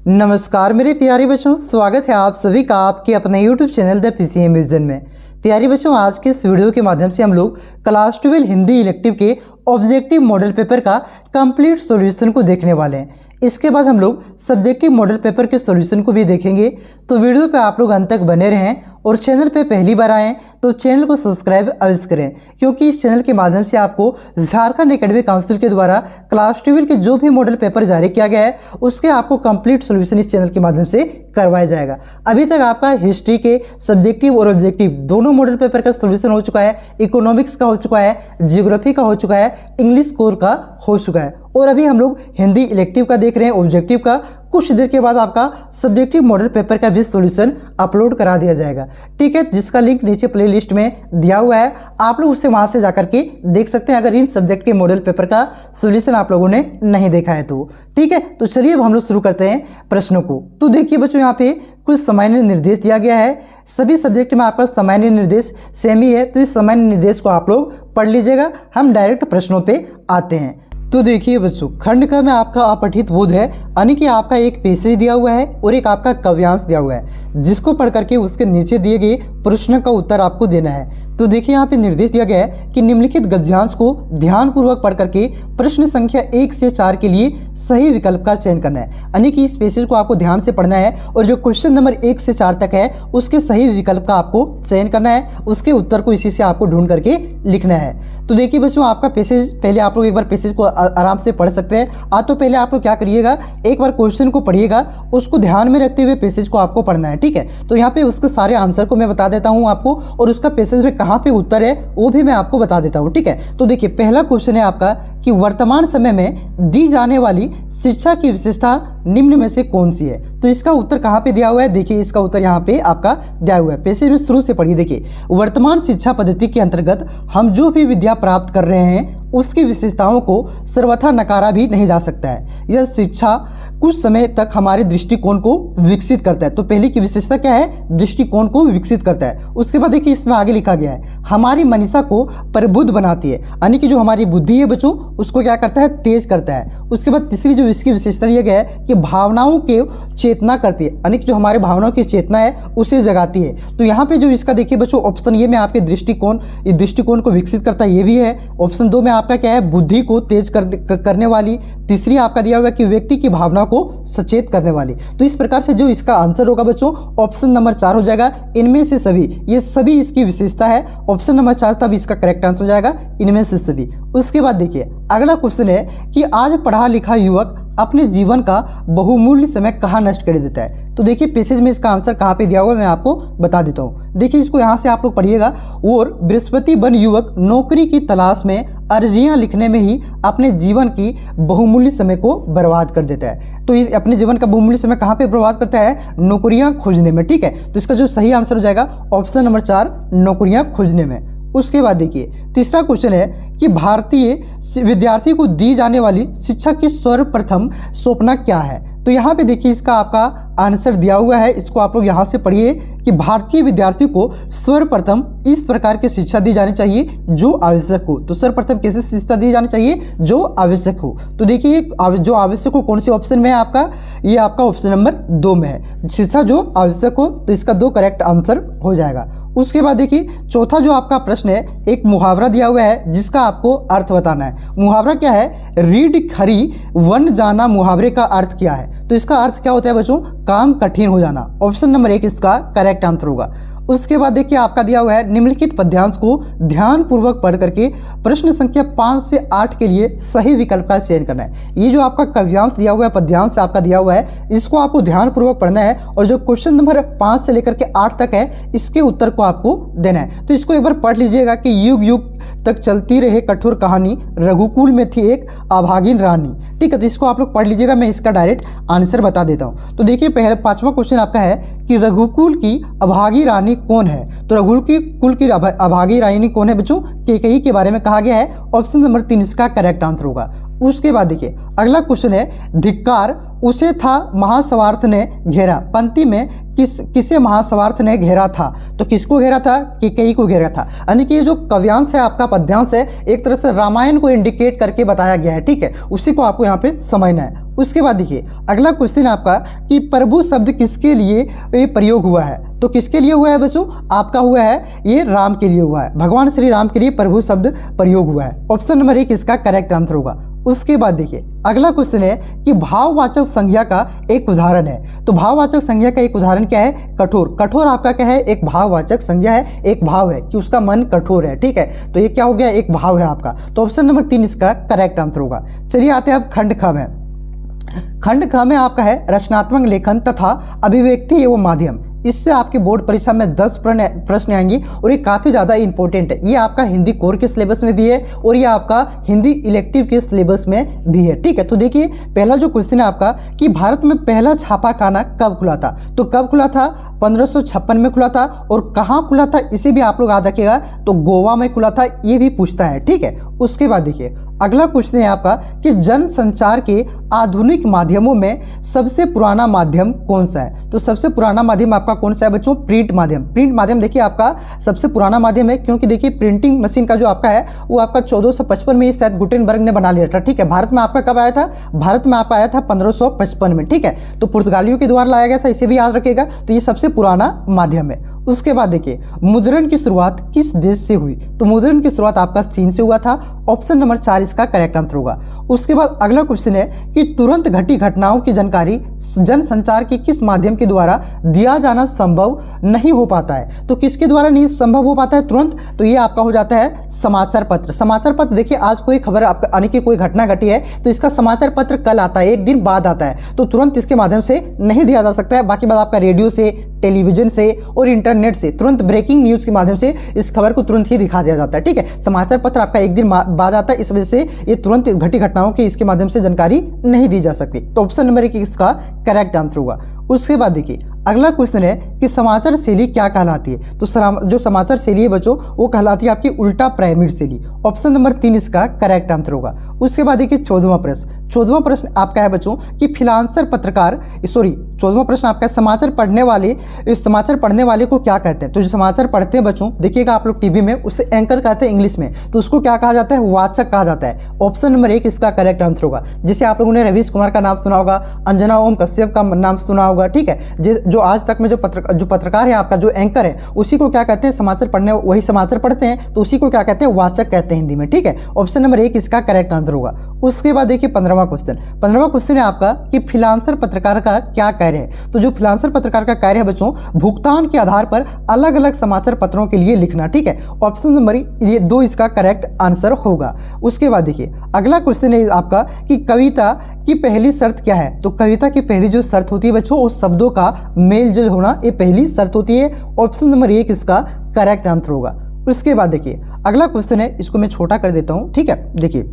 नमस्कार मेरे प्यारे बच्चों, स्वागत है आप सभी का आपके अपने YouTube channel the PCM vision में। प्यारे बच्चों, आज के इस वीडियो के माध्यम से हम लोग क्लास 12 हिंदी इलेक्टिव के ऑब्जेक्टिव मॉडल पेपर का कंप्लीट सॉल्यूशन को देखने वाले हैं। इसके बाद हम लोग सब्जेक्टिव मॉडल पेपर के सॉल्यूशन को भी देखेंगे। तो वीडियो पे आप लोग अंत तक बने रहें और चैनल पे पहली बार आएँ तो चैनल को सब्सक्राइब अवश्य करें, क्योंकि इस चैनल के माध्यम से आपको झारखंड एकेडमिक काउंसिल के द्वारा क्लास 12 के जो भी मॉडल पेपर जारी किया गया है उसके आपको कंप्लीट सॉल्यूशन इस चैनल के माध्यम से करवाया जाएगा। अभी तक आपका हिस्ट्री के सब्जेक्टिव और ऑब्जेक्टिव दोनों मॉडल पेपर का सॉल्यूशन हो चुका है, इकोनॉमिक्स का हो चुका है, जियोग्राफी का हो चुका है, इंग्लिश कोर का हो चुका है और अभी हम लोग हिंदी इलेक्टिव का देख रहे हैं, ऑब्जेक्टिव का। कुछ देर के बाद आपका सब्जेक्टिव मॉडल पेपर का भी सॉल्यूशन अपलोड करा दिया जाएगा, ठीक है, जिसका लिंक नीचे प्लेलिस्ट में दिया हुआ है। आप लोग उससे वहां से जाकर के देख सकते हैं अगर इन सब्जेक्ट के मॉडल पेपर का सॉल्यूशन आप लोगों ने नहीं देखा है तो, ठीक है। तो चलिए अब हम लोग शुरू करते हैं प्रश्नों को। तो देखिए बच्चों, यहाँ पे कुछ सामान्य निर्देश दिया गया है। सभी सब्जेक्ट में आपका सामान्य निर्देश सेम ही है, तो इस सामान्य निर्देश को आप लोग पढ़ लीजिएगा। हम डायरेक्ट प्रश्नों पे आते हैं। तो देखिए बच्चों, खंड का में आपका अपठित बोध है, यानी कि आपका एक पैसेज दिया हुआ है और एक आपका काव्यांश दिया हुआ है, जिसको पढ़ करके उसके नीचे दिए गए प्रश्न का उत्तर आपको देना है। तो देखिए यहाँ पे निर्देश दिया गया है कि निम्नलिखित गद्यांश को ध्यानपूर्वक पढ़ करके प्रश्न संख्या 1 से 4 के लिए सही विकल्प का चयन करना है, यानी कि इस पैसेज को आपको ध्यान से पढ़ना है और जो क्वेश्चन नंबर 1 से 4 तक है उसके सही विकल्प का आपको चयन करना है, उसके उत्तर को इसी से आपको ढूंढ करके लिखना है। तो देखिए बच्चों, आपका पैसेज पहले आप लोग एक बार पैसेज को आराम से पढ़ सकते हैं। तो पहले आप लोग क्या करिएगा, एक बार क्वेश्चन को पढ़िएगा, उसको ध्यान में रखते हुए पैसेज को आपको पढ़ना है, ठीक है। तो यहाँ पे उसके सारे आंसर को मैं बता देता हूँ आपको और उसका पैसेज में कहाँ पे उत्तर है वो भी मैं आपको बता देता हूँ, ठीक है। तो देखिए पहला क्वेश्चन है आपका कि वर्तमान समय में दी जाने वाली शिक्षा की विशेषता निम्न में से कौन सी है। तो इसका उत्तर कहाँ पे दिया हुआ है, देखिए इसका उत्तर यहाँ पे आपका दिया हुआ है। पैसेज में शुरू से पढ़िए। देखिए, वर्तमान शिक्षा पद्धति के अंतर्गत हम जो भी विद्या प्राप्त कर रहे हैं उसकी विशेषताओं को सर्वथा नकारा भी नहीं जा सकता है। यह शिक्षा कुछ समय तक हमारे दृष्टिकोण को विकसित करता है। तो पहली की विशेषता क्या है, दृष्टिकोण को विकसित करता है। उसके बाद देखिए इसमें आगे लिखा गया है हमारी मनीषा को प्रबुद्ध बनाती है, यानी कि जो हमारी बुद्धि है बच्चों उसको क्या करता है, तेज करता है। उसके बाद तीसरी जो इसकी विशेषता दिया गया है कि भावनाओं के चेतना करती है, यानी कि जो हमारे भावनाओं की चेतना है उसे जगाती है। तो यहाँ पे जो इसका देखिए बच्चों ऑप्शन ये में आपके दृष्टिकोण को विकसित करता है, ये भी है। ऑप्शन 2 में आपका क्या है, बुद्धि को तेज करने वाली। तीसरी आपका दिया हुआ है कि व्यक्ति की भावना को सचेत करने वाली। तो इस प्रकार से जो इसका आंसर होगा बच्चों ऑप्शन नंबर 4 हो जाएगा। इनमें से सभी, ये सभी इसकी विशेषता है। ऑप्शन नंबर 4 तब इसका करेक्ट आंसर हो जाएगा, इनमें से सभी। उसके बाद देखिए अगला क्वेश्चन है कि आज पढ़ा लिखा युवक अपने जीवन का बहुमूल्य समय कहाँ नष्ट कर देता है। तो देखिए पैसेज में इसका आंसर कहाँ पे दिया हुआ है मैं आपको बता देता हूँ। देखिए इसको यहाँ से आप लोग पढ़िएगा। और बृहस्पति बन युवक नौकरी की तलाश में अर्जियां लिखने में ही अपने जीवन की बहुमूल्य समय को बर्बाद कर देता है। तो इस अपने जीवन का बहुमूल्य समय कहाँ पे बर्बाद करता है, नौकरियां खोजने में, ठीक है। तो इसका जो सही आंसर हो जाएगा ऑप्शन नंबर 4, नौकरियां खोजने में। उसके बाद देखिए तीसरा क्वेश्चन है कि भारतीय विद्यार्थी को दी जाने वाली शिक्षा की सर्वप्रथम सौंपना क्या है। तो यहाँ पे देखिए इसका आपका आंसर दिया हुआ है, इसको आप लोग यहाँ से पढ़िए कि भारतीय विद्यार्थी को सर्वप्रथम इस प्रकार की शिक्षा दी जानी चाहिए जो आवश्यक हो। तो सर्वप्रथम कैसे शिक्षा दी जानी चाहिए, जो आवश्यक हो। तो देखिए जो आवश्यक हो कौन सी ऑप्शन में है आपका, ये आपका ऑप्शन नंबर 2 में है, शिक्षा जो आवश्यक हो। तो इसका 2 करेक्ट आंसर हो जाएगा। उसके बाद देखिए चौथा जो आपका प्रश्न है, एक मुहावरा दिया हुआ है जिसका आपको अर्थ बताना है। मुहावरा क्या है, रीढ़ खरी वन जाना, मुहावरे का अर्थ क्या है। तो इसका अर्थ क्या होता है बच्चों, काम कठिन हो जाना। ऑप्शन नंबर 1 इसका करेक्ट आंसर होगा। उसके बाद देखिए आपका दिया हुआ है निम्नलिखित पद्यांश को ध्यानपूर्वक पढ़ करके प्रश्न संख्या 5 से 8 के लिए सही विकल्प का चयन करना है। ये जो आपका काव्यांश दिया हुआ है, पद्यांश आपका दिया हुआ है, इसको आपको ध्यानपूर्वक पढ़ना है और जो क्वेश्चन नंबर 5 से लेकर के 8 तक है इसके उत्तर को आपको देना है। तो इसको एक बार पढ़ लीजिएगा कि युग युग तक चलती रहे कठोर कहानी, रघुकुल में थी एक अभागिन रानी, ठीक है। तो इसको आप लोग पढ़ लीजिएगा, मैं इसका डायरेक्ट आंसर बता देता हूँ। तो देखिए पहले 5वां क्वेश्चन आपका है कि रघुकुल की अभागी रानी कौन है। तो रघुकुल की अभागी रानी कौन है बच्चों, कैकेयी के बारे में कहा गया है। ऑप्शन नंबर 3 इसका करेक्ट आंसर होगा। उसके बाद देखिए अगला क्वेश्चन है धिक्कार उसे था महास्वार्थ ने घेरा, पंक्ति में किसे महास्वार्थ ने घेरा था? तो किसको घेरा था? कैकेयी को घेरा था। यानी कि ये जो काव्यांश है आपका, पद्यांश है, एक तरह से रामायण को इंडिकेट करके बताया गया है, ठीक है, उसी को आपको यहाँ पे समझना है। उसके बाद देखिए अगला क्वेश्चन आपका कि प्रभु शब्द किसके लिए ये प्रयोग हुआ है? तो किसके लिए हुआ है बच्चों? आपका हुआ है ये राम के लिए हुआ है, भगवान श्री राम के लिए प्रभु शब्द प्रयोग हुआ है। ऑप्शन नंबर 1 इसका करेक्ट आंसर होगा। उसके बाद देखिए अगला क्वेश्चन है कि भाववाचक संज्ञा का एक उदाहरण है। तो भाववाचक संज्ञा का एक उदाहरण क्या है? कठोर। कठोर आपका क्या है? एक भाववाचक संज्ञा है, एक भाव है कि उसका मन कठोर है, ठीक है, तो ये क्या हो गया? एक भाव है आपका। तो ऑप्शन नंबर 3 इसका करेक्ट आंसर होगा। चलिए आते हैं अब खंड ख में। खंड ख में आपका है रचनात्मक लेखन तथा अभिव्यक्ति एवं माध्यम। इससे आपके बोर्ड परीक्षा में 10 प्रश्न आएंगे और ये काफ़ी ज़्यादा इंपॉर्टेंट है। ये आपका हिंदी कोर के सिलेबस में भी है और ये आपका हिंदी इलेक्टिव के सिलेबस में भी है, ठीक है। तो देखिए पहला जो क्वेश्चन है आपका कि भारत में पहला छापाखाना कब खुला था? तो कब खुला था? 1556 में खुला था। और कहाँ खुला था इसे भी आप लोग याद रखिएगा, तो गोवा में खुला था, ये भी पूछता है, ठीक है। उसके बाद देखिए अगला क्वेश्चन है आपका कि जन संचार के आधुनिक माध्यमों में सबसे पुराना माध्यम कौन सा है? तो सबसे पुराना माध्यम आपका कौन सा है बच्चों? प्रिंट माध्यम। प्रिंट माध्यम देखिए आपका सबसे पुराना माध्यम है, क्योंकि देखिए प्रिंटिंग मशीन का जो आपका है वो आपका 1455 में शायद गुटेनबर्ग ने बना लिया था, ठीक है। भारत में आपका कब आया था? भारत में आपका आया था 1555 में, ठीक है। तो पुर्तगालियों के द्वारा लाया गया था, इसे भी याद रखिएगा। तो ये सबसे पुराना माध्यम है। उसके बाद देखिए मुद्रण की शुरुआत किस देश से हुई? तो मुद्रण की शुरुआत आपका चीन से हुआ था। ऑप्शन नंबर 4 इसका करेक्ट आंसर होगा। उसके बाद अगला क्वेश्चन है कि तुरंत घटी घटनाओं की जानकारी जनसंचार के किस माध्यम के द्वारा दिया जाना संभव नहीं हो पाता है? तो किसके द्वारा नहीं संभव हो पाता है तुरंत? तो ये आपका हो जाता है समाचार पत्र। समाचार पत्र देखिए आज कोई खबर आपका आने की कोई घटना घटी है तो इसका समाचार पत्र कल आता है, एक दिन बाद आता है, तो तुरंत इसके माध्यम से नहीं दिया जा सकता है। बाकी बात आपका रेडियो से, टेलीविजन से और इंटरनेट से तुरंत ब्रेकिंग न्यूज के माध्यम से इस खबर को तुरंत ही दिखा दिया जाता है, ठीक है। समाचार पत्र आपका एक दिन बाद आता है, इस वजह से ये तुरंत घटी घटनाओं की इसके माध्यम से जानकारी नहीं दी जा सकती। तो ऑप्शन नंबर 1 इसका करेक्ट आंसर होगा। उसके बाद देखिए अगला क्वेश्चन है कि समाचार शैली क्या कहलाती है? तो जो समाचार शैली है बच्चों वो कहलाती है आपकी उल्टा पिरामिड शैली। ऑप्शन नंबर 3 इसका करेक्ट आंसर होगा। उसके बाद देखिए 14वां प्रश्न आपका है बच्चों कि फ्रीलांसर पत्रकार, सॉरी 14वां प्रश्न आपका समाचार पढ़ने वाले को क्या कहते हैं? तो जो समाचार पढ़ते हैं बच्चों देखिएगा आप लोग टीवी में, उससे एंकर कहते हैं इंग्लिश में, तो उसको क्या कहा जाता है? वाचक कहा जाता है। ऑप्शन नंबर 1 इसका करेक्ट आंसर होगा। जैसे आप लोगों ने रवीश कुमार का नाम सुना होगा, अंजना ओम कश्यप का नाम सुना होगा, ठीक है। जो आज तक में जो पत्रकार है आपका, जो एंकर है, उसी को क्या कहते हैं? समाचार पढ़ने, वही समाचार पढ़ते हैं तो उसी को क्या कहते हैं? वाचक कहते हैं हिंदी में, ठीक है। ऑप्शन नंबर 1 इसका करेक्ट आंसर होगा। उसके बाद देखिए 15वां क्वेश्चन है आपका कि फ्रीलांसर पत्रकार का क्या कार्य है? तो जो फ्रीलांसर पत्रकार का कार्य है बच्चों भुगतान के आधार पर अलग अलग समाचार पत्रों के लिए लिखना, ठीक है। ऑप्शन नंबर 2 इसका करेक्ट आंसर होगा। उसके बाद देखिए अगला क्वेश्चन है आपका कि कविता की पहली शर्त क्या है? तो कविता की पहली जो शर्त होती है बच्चों उस शब्दों का मेल जोल होना, ये पहली शर्त होती है। ऑप्शन नंबर 1 इसका करेक्ट आंसर होगा। उसके बाद देखिए अगला क्वेश्चन है, इसको मैं छोटा कर देता हूं, ठीक है। देखिए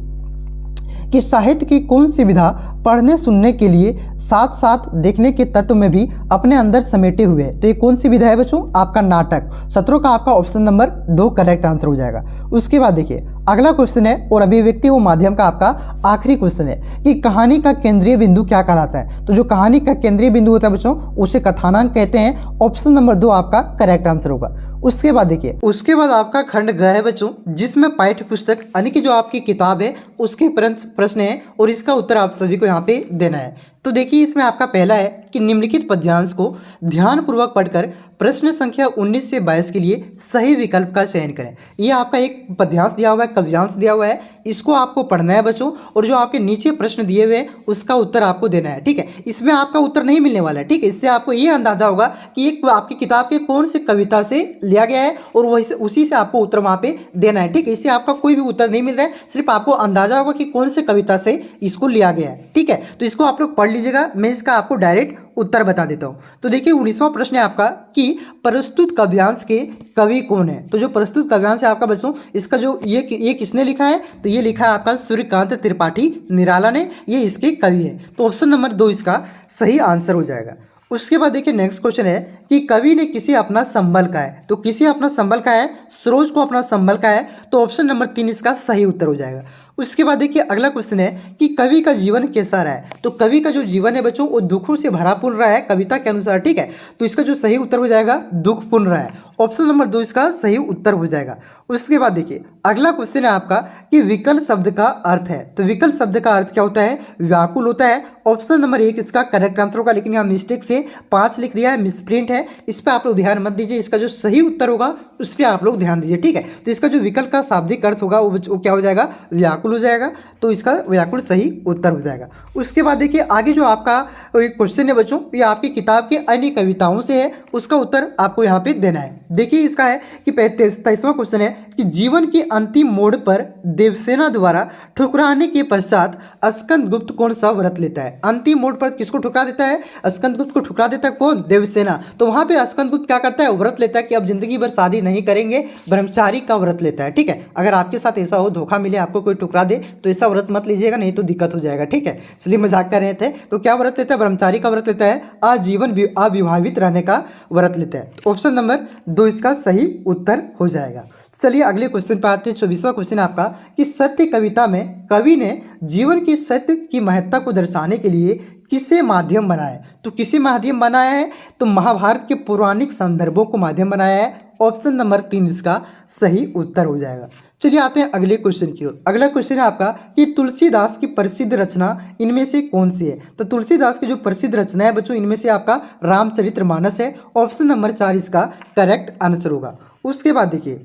कि साहित्य की कौन सी विधा पढ़ने सुनने के लिए साथ साथ देखने के तत्व में भी अपने अंदर समेटे हुए है? तो ये कौन सी विधा है बच्चों? आपका नाटक। 17 का आपका ऑप्शन नंबर 2 करेक्ट आंसर हो जाएगा। उसके बाद देखिए अगला क्वेश्चन है और अभिव्यक्ति व माध्यम का आपका आखिरी क्वेश्चन है कि कहानी का केंद्रीय बिंदु क्या कहलाता है? तो जो कहानी का केंद्रीय बिंदु होता है बच्चों उसे कथानक कहते हैं। ऑप्शन नंबर 2 आपका करेक्ट आंसर होगा। उसके बाद देखिए उसके बाद आपका खंड ग है बच्चों, जिसमें पाठ्य पुस्तक यानी कि जो आपकी किताब है उसके प्रश्न है और इसका उत्तर आप सभी को यहाँ पे देना है। तो देखिए इसमें आपका पहला है कि निम्नलिखित पद्यांश को ध्यानपूर्वक पढ़कर प्रश्न संख्या 19 से 22 के लिए सही विकल्प का चयन करें। ये आपका एक पद्यांश दिया हुआ है, काव्यांश दिया हुआ है, इसको आपको पढ़ना है बच्चों और जो आपके नीचे प्रश्न दिए हुए हैं उसका उत्तर आपको देना है, ठीक है। इसमें आपका उत्तर नहीं मिलने वाला है, ठीक है। इससे आपको ये अंदाजा होगा कि एक आपकी किताब के कौन से कविता से लिया गया है और वही उसी से आपको उत्तर वहाँ पे देना है, ठीक है। इससे आपका कोई भी उत्तर नहीं मिल रहा है, सिर्फ आपको अंदाजा होगा कि कौन से कविता से इसको लिया गया है, ठीक है। तो इसको आप लोग पढ़ लीजिएगा, मैं इसका आपको डायरेक्ट उत्तर बता देता हूँ। तो देखिए 19वां प्रश्न है आपका कि प्रस्तुत काव्यांश के कवि कौन है? तो जो प्रस्तुत काव्यांश है आपका बच्चों इसका जो ये किसने लिखा है? तो ये लिखा है आपका सूर्यकांत त्रिपाठी निराला ने, ये इसके कवि है। तो ऑप्शन नंबर 2 इसका सही आंसर हो जाएगा। उसके बाद देखिए नेक्स्ट क्वेश्चन है कि कवि ने किसे अपना संबल कहा है? तो किसे अपना संबल कहा है? सरोज को अपना संबल कहा है। तो ऑप्शन नंबर 3 इसका सही उत्तर हो जाएगा। उसके बाद देखिए अगला क्वेश्चन है कि कवि का जीवन कैसा रहा है। तो कवि का जो जीवन है बच्चों वो दुखों से भरापूर्ण रहा है कविता के अनुसार, ठीक है। तो इसका जो सही उत्तर हो जाएगा दुखपूर्ण रहा है। ऑप्शन नंबर 2 इसका सही उत्तर हो जाएगा। उसके बाद देखिए अगला क्वेश्चन है आपका कि विकल शब्द का अर्थ है। तो विकल शब्द का अर्थ क्या होता है? व्याकुल होता है। ऑप्शन नंबर 1 इसका करेक्ट आंसर होगा, लेकिन यहाँ मिस्टेक से 5 लिख दिया है, मिसप्रिंट है। इस पर आप लोग ध्यान मत दीजिए, इसका जो सही उत्तर होगा उस पर आप लोग ध्यान दीजिए, ठीक है। तो इसका जो विकल्प का शाब्दिक अर्थ होगा वो क्या हो जाएगा? व्याकुल हो जाएगा। तो इसका व्याकुल सही उत्तर हो जाएगा। उसके बाद देखिए आगे जो आपका क्वेश्चन है बच्चों, ये आपकी किताब के अन्य कविताओं से है, उसका उत्तर आपको यहाँ पे देना है। देखिए इसका है कि 23वां क्वेश्चन है कि जीवन के अंतिम मोड़ पर देवसेना द्वारा ठुकराने के पश्चात स्कंदगुप्त कौन सा व्रत लेता है? अंतिम मोड़ पर किसको ठुकरा देता है? स्कंदगुप्त को ठुकरा देता है कौन? देवसेना। तो वहां पे स्कंदगुप्त क्या करता है? व्रत लेता है कि अब जिंदगी भर शादी नहीं करेंगे, ब्रह्मचारी का व्रत लेता है, ठीक है। अगर आपके साथ ऐसा हो, धोखा मिले, आपको कोई ठुकरा दे, तो ऐसा व्रत मत लीजिएगा, नहीं तो दिक्कत हो जाएगा, ठीक है। इसलिए मजाक कर रहे थे। तो क्या व्रत लेता है? ब्रह्मचारी का व्रत लेता है, आजीवन अविवाहित रहने का व्रत लेता है। तो ऑप्शन नंबर 2 इसका सही उत्तर हो जाएगा। चलिए अगले क्वेश्चन पर आते हैं। 24वां क्वेश्चन आपका कि सत्य कविता में कवि ने जीवन की सत्य की महत्ता को दर्शाने के लिए किसे माध्यम बनाया? तो किसे माध्यम बनाया है? तो महाभारत के पौराणिक संदर्भों को माध्यम बनाया है। ऑप्शन नंबर 3 इसका सही उत्तर हो जाएगा। चलिए आते हैं अगले क्वेश्चन की ओर। अगला क्वेश्चन है आपका कि तुलसीदास की प्रसिद्ध रचना इनमें से कौन सी है? तो तुलसीदास की जो प्रसिद्ध रचना है बच्चों, इनमें से आपका रामचरितमानस है। ऑप्शन नंबर 4 इसका करेक्ट आंसर होगा। उसके बाद देखिए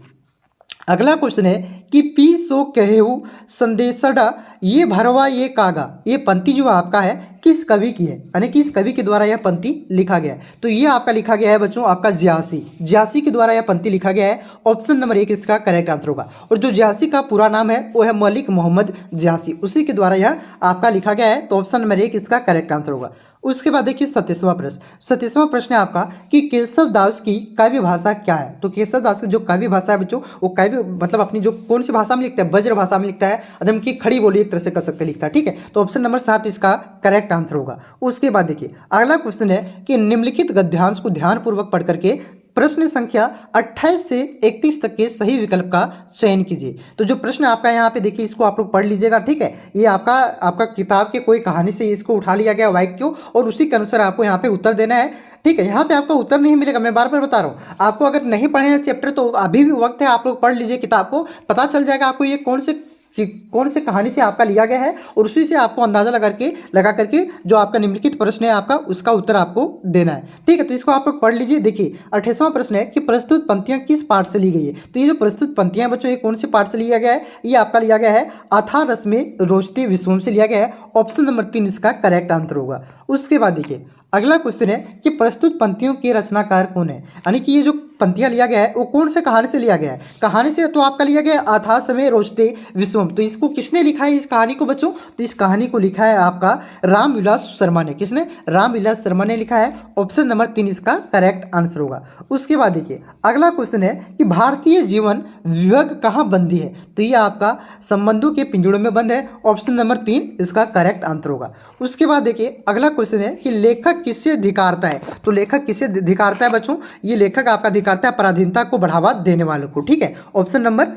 अगला क्वेश्चन है कि पी सो कहेहु संदेशड़ा ये भरवा ये कागा, ये पंक्ति जो आपका है किस कवि की है, यानी किस कवि के द्वारा यह पंक्ति लिखा गया है? तो ये आपका लिखा गया है बच्चों आपका जियासी के द्वारा यह पंक्ति लिखा गया है। ऑप्शन नंबर 1 इसका करेक्ट आंसर होगा। और जो जियासी का पूरा नाम है वो है मलिक मोहम्मद जियासी, उसी के द्वारा यह आपका लिखा गया है। तो ऑप्शन नंबर 1 इसका करेक्ट आंसर होगा। उसके बाद देखिए 37वां प्रश्न। 37वां प्रश्न है आपका कि केशव दास की काव्य भाषा क्या है? तो केशव दास की जो काव्य भाषा है बच्चों, वो काव्य मतलब अपनी जो कौन सी भाषा में लिखता है? ब्रज भाषा में लिखता है, एकदम की खड़ी बोली एक तरह से कर सकते लिखता है, ठीक है। तो ऑप्शन नंबर 7 इसका करेक्ट आंसर होगा। उसके बाद देखिए अगला क्वेश्चन है कि निम्नलिखित गद्यांश को ध्यानपूर्वक पढ़ करके प्रश्न संख्या 28 से 31 तक के सही विकल्प का चयन कीजिए। तो जो प्रश्न आपका यहाँ पे देखिए इसको आप लोग पढ़ लीजिएगा, ठीक है। ये आपका किताब के कोई कहानी से इसको उठा लिया गया वाक्य और उसी के अनुसार आपको यहाँ पे उत्तर देना है, ठीक है। यहाँ पे आपको उत्तर नहीं मिलेगा, मैं बार बार बता रहा हूँ आपको। अगर नहीं पढ़े हैं चैप्टर तो अभी भी वक्त है, आप लोग पढ़ लीजिए किताब को, पता चल जाएगा आपको ये कौन से कहानी से आपका लिया गया है, और उसी से आपको अंदाजा लगा करके जो आपका निम्नलिखित प्रश्न है आपका उसका उत्तर आपको देना है, ठीक है। तो इसको आप लोग पढ़ लीजिए। देखिए 28वां प्रश्न है कि प्रस्तुत पंक्तियां किस पाठ से ली गई है? तो ये जो प्रस्तुत पंक्तियां बच्चों ये कौन से पाठ से लिया गया है? ये आपका लिया गया है अथाह रस में रोचते विश्वम से लिया गया है। ऑप्शन नंबर 3 इसका करेक्ट आंसर होगा। उसके बाद देखिए अगला क्वेश्चन है कि प्रस्तुत पंक्तियों के रचनाकार कौन है, यानी कि ये जो पंक्तियां लिया गया है वो कौन से कहानी से लिया गया है? कहानी से तो आपका लिया गया है अथाह समय रोचते विश्वम। तो इसको किसने लिखा है इस कहानी को बच्चों? तो इस कहानी को लिखा है आपका रामविलास शर्मा ने। किसने? रामविलास शर्मा ने लिखा है। ऑप्शन नंबर 3 इसका करेक्ट आंसर होगा। उसके बाद देखिए अगला क्वेश्चन है कि भारतीय जीवन विभाग कहाँ बंदी है? तो ये आपका संबंधों के पिंजड़ों में बंद है। ऑप्शन नंबर 3 इसका करेक्ट आंसर होगा। उसके बाद देखिए अगला क्वेश्चन है कि लेखक किससे धिक्कारता है? तो लेखक किससे धिक्कारता है बच्चों? ये लेखक आपका धिक्कारता है पराधीनता को बढ़ावा देने वालों को, ठीक है। ऑप्शन नंबर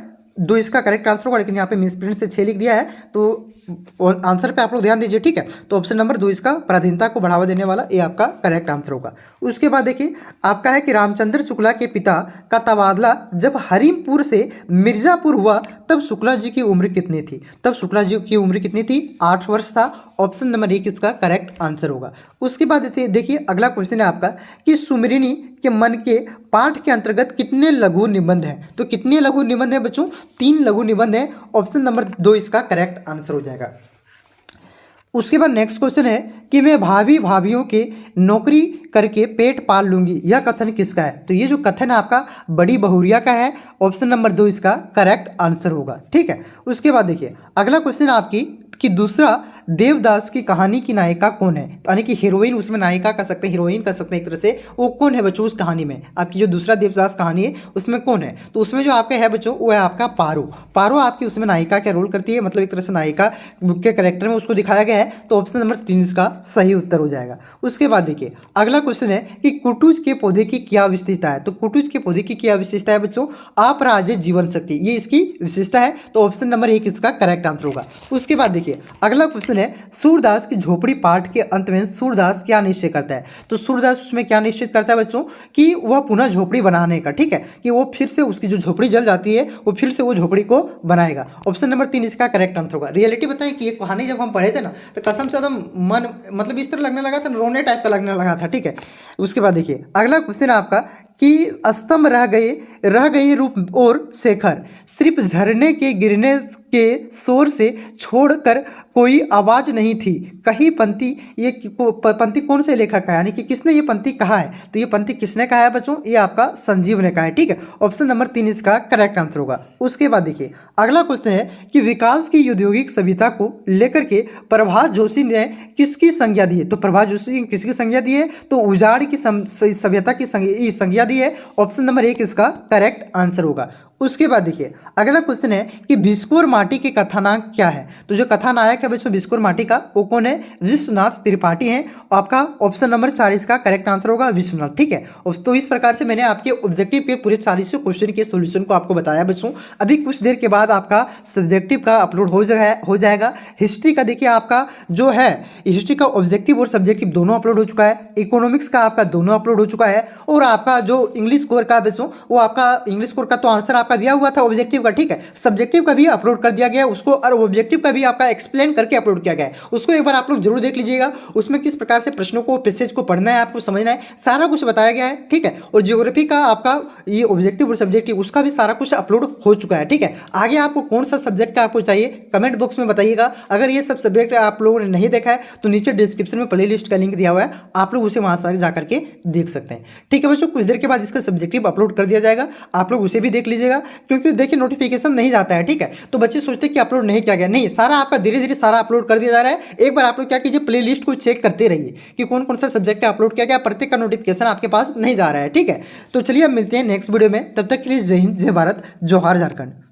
2 इसका करेक्ट आंसर होगा, लेकिन यहाँ पे मिसप्रिंट से 6 लिख दिया है, तो आंसर पे आप लोग ध्यान दीजिए, ठीक है। तो ऑप्शन नंबर 2 इसका पराधीनता को बढ़ावा देने वाला ये आपका करेक्ट आंसर होगा। उसके बाद देखिए आपका है कि रामचंद्र शुक्ला के पिता का तबादला जब हरीमपुर से मिर्जापुर हुआ तब शुक्ला जी की उम्र कितनी थी? तब शुक्ला जी की उम्र कितनी थी? 8 वर्ष था। ऑप्शन नंबर 1 इसका करेक्ट आंसर होगा। उसके बाद देखिए अगला क्वेश्चन है आपका कि सुमरिनी के मन के पाठ के अंतर्गत कितने लघु निबंध हैं? तो कितने लघु निबंध हैं बच्चों? 3 लघु निबंध हैं। ऑप्शन नंबर 2 इसका करेक्ट आंसर हो जाएगा। उसके बाद नेक्स्ट क्वेश्चन है कि मैं भाभियों के नौकरी करके पेट पाल लूंगी, यह कथन किसका है? तो ये जो कथन है आपका बड़ी बहुरिया का है। ऑप्शन नंबर 2 इसका करेक्ट आंसर होगा, ठीक है। उसके बाद देखिए अगला क्वेश्चन आपकी कि दूसरा देवदास की कहानी की नायिका कौन है, यानी कि हीरोइन, उसमें नायिका कर सकते हैं, हीरोइन कर सकते हैं एक तरह से, वो कौन है बच्चों उस कहानी में, आपकी जो दूसरा देवदास कहानी है उसमें कौन है। तो उसमें जो आपका है बच्चों वो है आपका पारो। पारो आपकी उसमें नायिका का रोल करती है, मतलब एक तरह से नायिका के कैरेक्टर में उसको दिखाया गया है। तो ऑप्शन नंबर 3 इसका सही उत्तर हो जाएगा। उसके बाद देखिए अगला क्वेश्चन है कि कुटुज के पौधे की क्या विशेषता है। तो कुटुज के पौधे की क्या विशेषता है बच्चों, अपराजित जीवन शक्ति, ये इसकी विशेषता है। तो ऑप्शन नंबर 1 इसका करेक्ट आंसर होगा। उसके बाद देखिए अगला क्वेश्चन है सूरदास की झोपड़ी पाठ के अंत में सूरदास क्या निश्चय करता है। तो सूरदास उसमें क्या निश्चित करता है बच्चों कि वह पुनः झोपड़ी बनाने का, ठीक है, कि वो फिर से उसकी जो झोपड़ी जल जाती है वो फिर से वो झोपड़ी को बनाएगा। ऑप्शन नंबर 3 इसका करेक्ट आंसर होगा। रियलिटी बताएं कि ये कहानी जब हम पढ़े थे ना तो कसम से एकदम मन मतलब इस तरह लगने लगा था, रोने टाइप का लगने लगा था, ठीक है। उसके बाद देखिए अगला क्वेश्चन है आपका कि स्तंभ रह गए रूप और शेखर, सिर्फ झरने के गिरने के शोर से छोड़कर कोई आवाज नहीं थी, कही पंक्ति, ये पंक्ति कौन से लेखक है, यानी कि किसने ये पंक्ति कहा है। तो ये पंक्ति किसने कहा है बच्चों, ये आपका संजीव ने कहा है, ठीक है। ऑप्शन नंबर 3 इसका करेक्ट आंसर होगा। उसके बाद देखिए अगला क्वेश्चन है कि विकास की औद्योगिक सभ्यता को लेकर के प्रभात जोशी ने किसकी संज्ञा दी है। तो प्रभात जोशी किसकी संज्ञा दी है, तो उजाड़ की सभ्यता की संज्ञा दी है। ऑप्शन नंबर 1 इसका करेक्ट आंसर होगा। उसके बाद देखिए अगला क्वेश्चन है कि बिस्कुर माटी के कथानायक क्या है। तो जो कथानायक है बच्चों बिस्कुर माटी का वो कौन है, विश्वनाथ त्रिपाठी हैं। आपका ऑप्शन नंबर 4 इसका करेक्ट आंसर होगा विश्वनाथ, ठीक है। तो इस प्रकार से मैंने आपके ऑब्जेक्टिव के पूरे 40 क्वेश्चन के सोल्यूशन को आपको बताया बच्चों। अभी कुछ देर के बाद आपका सब्जेक्टिव का अपलोड हो जाएगा। हिस्ट्री का देखिए आपका जो है हिस्ट्री का ऑब्जेक्टिव और सब्जेक्टिव दोनों अपलोड हो चुका है। इकोनॉमिक्स का आपका दोनों अपलोड हो चुका है। और आपका जो इंग्लिश स्कोर का बच्चों वो आपका इंग्लिश स्कोर का तो आंसर आपका दिया हुआ था ऑब्जेक्टिव का, ठीक है। सब्जेक्टिव का भी अपलोड कर दिया गया उसको, और ऑब्जेक्टिव का भी आपका एक्सप्लेन करके अपलोड किया गया है। उसको एक बार आप लोग जरूर देख लीजिएगा। उसमें किस प्रकार से प्रश्नों को पैसेज को पढ़ना है, आपको समझना है, सारा कुछ बताया गया है, ठीक है। और ज्योग्राफी का आपका ये ऑब्जेक्टिव और सब्जेक्टिव उसका भी सारा कुछ अपलोड हो चुका है, ठीक है। आगे आपको कौन सा सब्जेक्ट का आपको चाहिए कमेंट बॉक्स में बताइएगा। अगर ये सब सब्जेक्ट आप लोगों ने नहीं देखा है तो नीचे डिस्क्रिप्शन में प्ले लिस्ट का लिंक दिया हुआ है, आप लोग उसे वहां से जाकर के देख सकते हैं, ठीक है बच्चों। कुछ देर के बाद इसका सब्जेक्टिव अपलोड कर दिया जाएगा, आप लोग उसे भी देख लीजिएगा। क्योंकि देखिए नोटिफिकेशन नहीं जाता है, ठीक है। तो बच्चे सोचते हैं कि अपलोड नहीं किया गया, नहीं, सारा आपका धीरे धीरे सारा अपलोड कर दिया जा रहा है। एक बार आप लोग क्या कीजिए प्ले लिस्ट को चेक करते रहिए कि कौन कौन सा सब्जेक्ट अपलोड किया गया, प्रत्येक का नोटिफिकेशन आपके पास नहीं जा रहा है, ठीक है। तो चलिए अब मिलते हैं नेक्स्ट वीडियो में, तब तक के लिए जय हिंद, जय भारत, जोहार झारखंड।